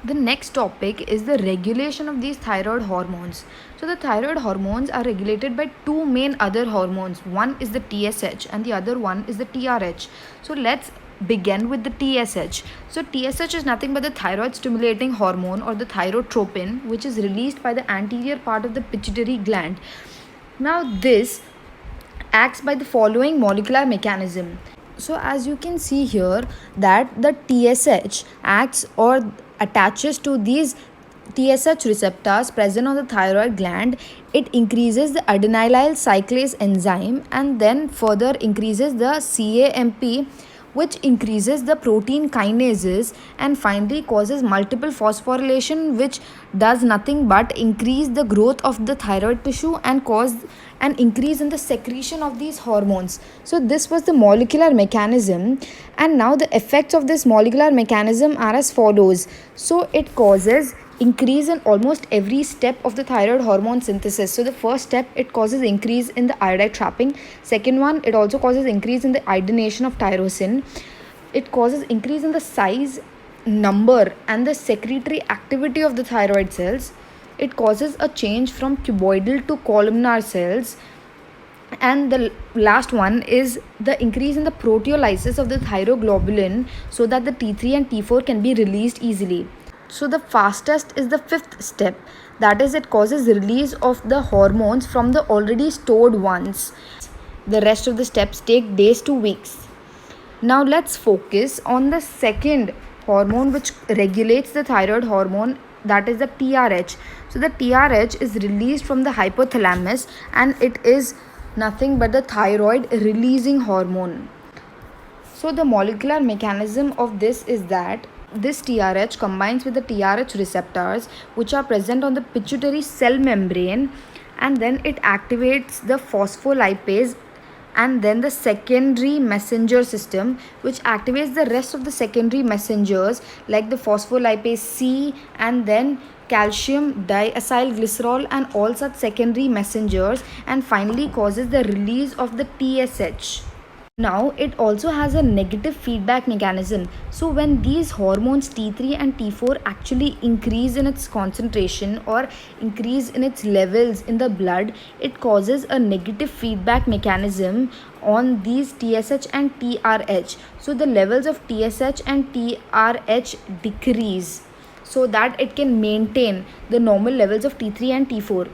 The next topic is the regulation of these thyroid hormones. So the thyroid hormones are regulated by two main other hormones. One is the TSH and the other one is the TRH. So let's begin with the TSH. So TSH is nothing but the thyroid stimulating hormone or the thyrotropin, which is released by the anterior part of the pituitary gland. Now this acts by the following molecular mechanism. So as you can see here that the TSH acts or attaches to these TSH receptors present on the thyroid gland. It increases the adenylyl cyclase enzyme and then further increases the CAMP, which increases the protein kinases and finally causes multiple phosphorylation, which does nothing but increase the growth of the thyroid tissue and cause an increase in the secretion of these hormones. So this was the molecular mechanism, and now the effects of this molecular mechanism are as follows. So it causes increase in almost every step of the thyroid hormone synthesis. So the first step, it causes increase in the iodide trapping. Second one, it also causes increase in the iodination of tyrosine. It causes increase in the size, number and the secretory activity of the thyroid cells. It causes a change from cuboidal to columnar cells. And the last one is the increase in the proteolysis of the thyroglobulin so that the T3 and T4 can be released easily. So the fastest is the fifth step, that is, it causes release of the hormones from the already stored ones. The rest of the steps take days to weeks. Now let's focus on the second hormone which regulates the thyroid hormone, that is the TRH. So the TRH is released from the hypothalamus and it is nothing but the thyroid releasing hormone. So the molecular mechanism of this is that this TRH combines with the TRH receptors which are present on the pituitary cell membrane, and then it activates the phospholipase and then the secondary messenger system, which activates the rest of the secondary messengers like the phospholipase C and then calcium diacylglycerol and all such secondary messengers, and finally causes the release of the TSH. Now, it also has a negative feedback mechanism. So, when these hormones T3 and T4 actually increase in its concentration or increase in its levels in the blood, it causes a negative feedback mechanism on these TSH and TRH. So, the levels of TSH and TRH decrease so that it can maintain the normal levels of T3 and T4.